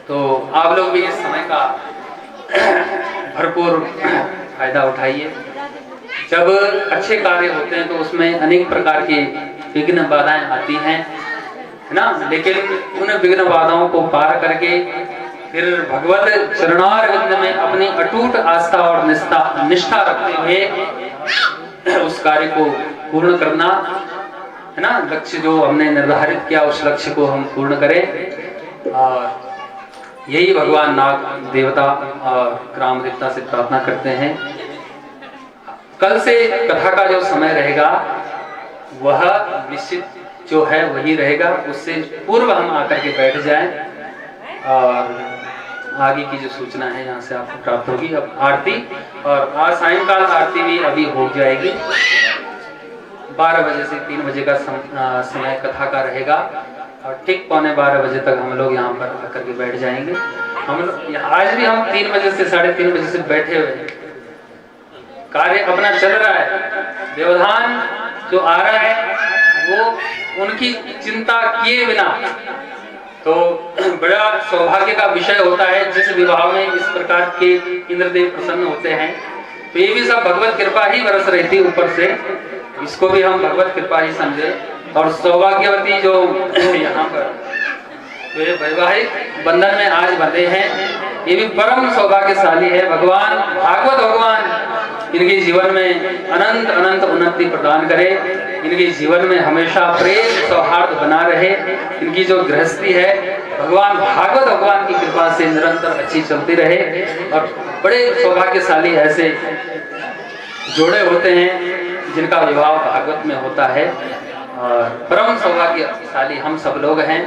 तो आप लोग भी इस समय का भरपूर फायदा उठाइए। जब अच्छे कार्य होते हैं तो उसमें अनेक प्रकार की विघ्न बाधाएं आती हैं, है ना, लेकिन उन विघ्न बाधाओं को पार करके फिर भगवत चरणारविंद में अपनी अटूट आस्था और निष्ठा रखते हुए उस कार्य को पूर्ण करना, है ना। लक्ष्य जो हमने निर्धारित किया उस लक्ष्य को हम पूर्ण करें। और यही भगवान नाग देवता और ग्राम देवता से प्रार्थना करते हैं। कल से कथा का जो समय रहेगा वह निश्चित जो है वही रहेगा, उससे पूर्व हम आकर के बैठ जाएं और आगे की जो सूचना है यहाँ से आपको प्राप्त होगी। अब आरती, और आज सायंकाल आरती भी अभी हो जाएगी। 12 बजे से 3 बजे का समय कथा का रहेगा और ठीक 11:15 बजे तक हम लोग यहाँ पर आकर के बैठ जाएंगे। हम लोग आज भी हम 3 बजे से 3:30 बजे से बैठे हुए हैं, कार्य अपना चल रहा है। व्यवधान जो आ रहा है वो उनकी चिंता किए बिना, तो बड़ा सौभाग्य का विषय होता है। जिस विवाह में इस प्रकार के इंद्रदेव प्रसन्न होते हैं तो ये भी सब भगवत कृपा ही बरस रही थी ऊपर से, इसको भी हम भगवत कृपा ही समझे। और सौभाग्यवती जो यहाँ पर वे वैवाहिक बंधन में आज बंधे हैं, ये भी परम सौभाग्यशाली है। भगवान भागवत भगवान इनके जीवन में अनंत अनंत उन्नति प्रदान करे, इनके जीवन में हमेशा प्रेम सौहार्द बना रहे। इनकी जो गृहस्थी है भगवान भागवत भगवान की कृपा से निरंतर अच्छी चलती रहे। और बड़े सौभाग्यशाली ऐसे जोड़े होते हैं जिनका विवाह भागवत में होता है, और परम सौभाग्यशाली हम सब लोग हैं।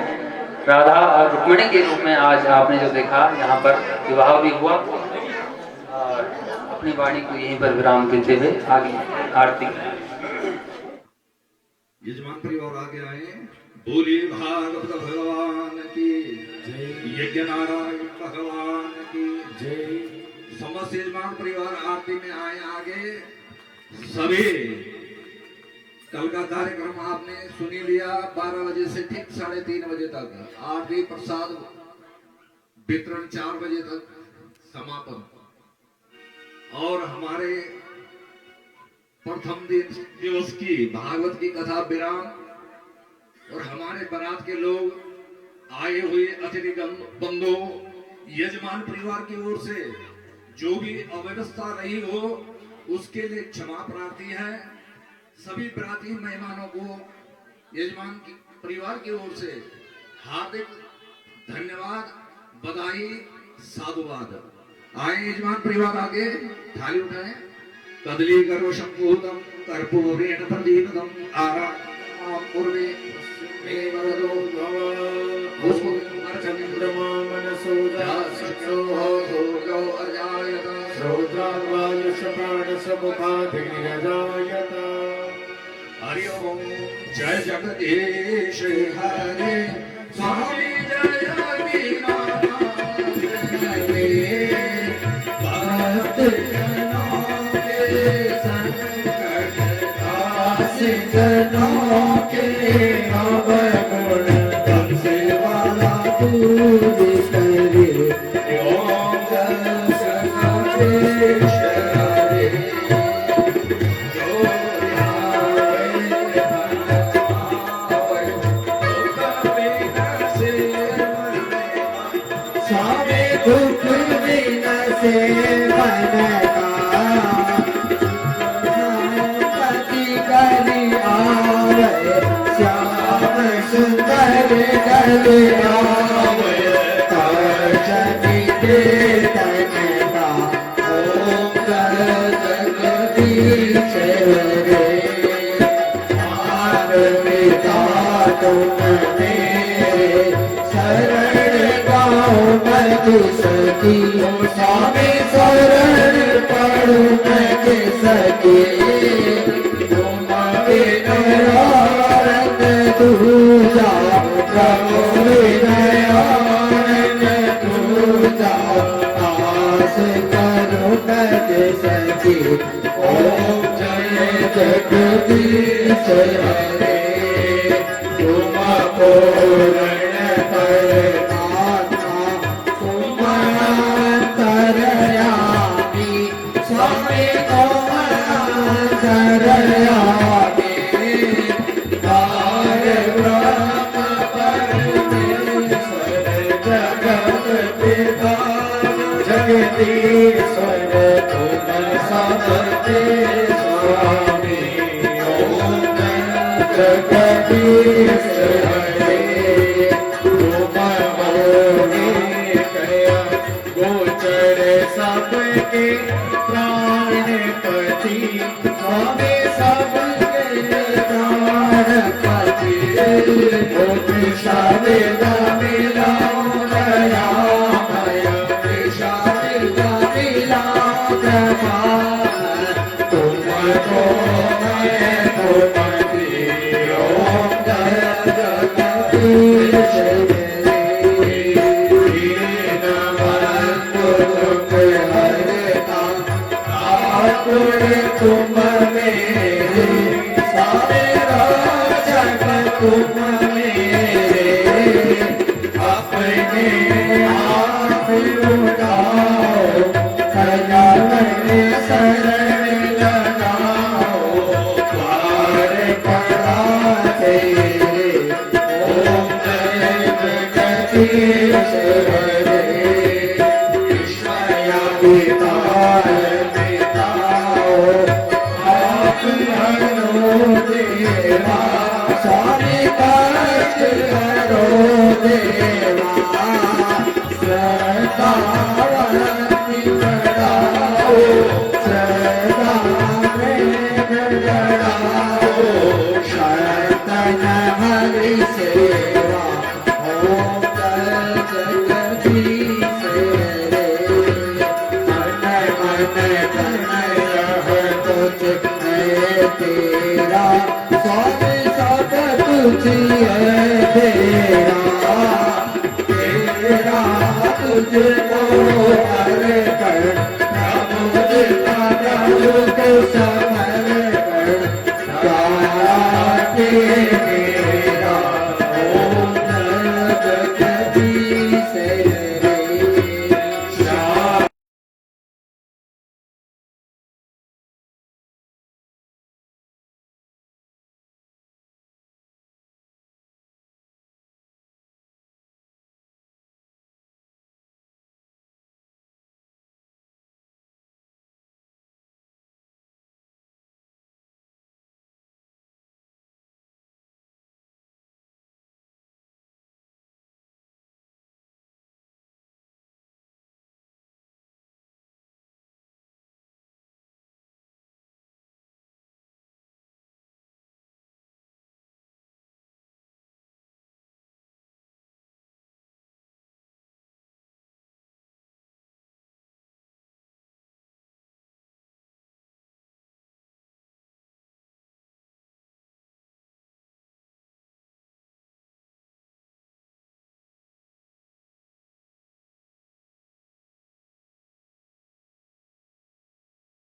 राधा और रुक्मिणी के रूप में आज आपने जो देखा यहाँ पर विवाह भी हुआ, और अपनी वाणी को यहीं पर विराम देते हुए आगे आरती यजमान परिवार आगे आए। बोलिए भागवत भगवान की जय, यज्ञ नारायण भगवान की जय। समस्त यजमान परिवार आरती में आए आगे। सभी कल का कार्यक्रम आपने सुनी लिया। 12 बजे से ठीक 3:30 बजे तक आरती प्रसाद वितरण, 4 बजे तक समापन। और हमारे प्रथम दिवस की भागवत की कथा विराम और हमारे बारात के लोग आए हुए अतिथि बंधु यजमान परिवार की ओर से जो भी अव्यवस्था रही हो उसके लिए क्षमा प्रार्थी है। सभी बराती मेहमानों को यजमान की परिवार की ओर से हार्दिक धन्यवाद, बधाई, साधुवाद। आए यजमान परिवार आगे, थाली उठाएं। कदली करो शंभूतम कर्पूरेण प्रदीपतम आराम पूर्वे मे वरदो भव। उसको हरि ओम। जय जगदीश हरे स्वामी जय जनों के अवगुण तुमसे वाला पूरी करे ओम जगदीश हरे। जो स्वामी दुख दिन से मन श्याम सुंदर गले आवे जनी दे तनका ओम जगदीश हरे। मानविता तुम मेरे शरण गाओ मैं सकी स्वामी शरण पढ़ू मैं सकी तुझा प्रभु विनयानंद तुझा आस करो मैं सकी ओम जय जगदीश हरे। तुम पूर्ण परमात्मा तुम अंतर्यामी स्वामी तुम अंतर्यामी जगदीश्वर तुम सबके स्वामी ओम जगदीश हरे। तुम मोहि कया गोचर सबके प्राणपति स्वामी सबके प्राणपति। शारदा मिला दया तुमको मैं भूपति ओम जगदीश हरता ठाकुर तुम मेरे सारे जग तुम मेरे अपने आप उठाओ शरण लगाओ द्वार पड़ा तेरे ओम जय जगदीश हरे। विषया विकार मिटाओ आप हरो देवा स्वामी कष्ट हरो देवा। सेवा ओम जगदीश हरे। मन मन कुछ है तेरा, स्वामी सब कुछ है तेरा, तेरा तुझको अर्पण प्रभु जी का प्रभु को सब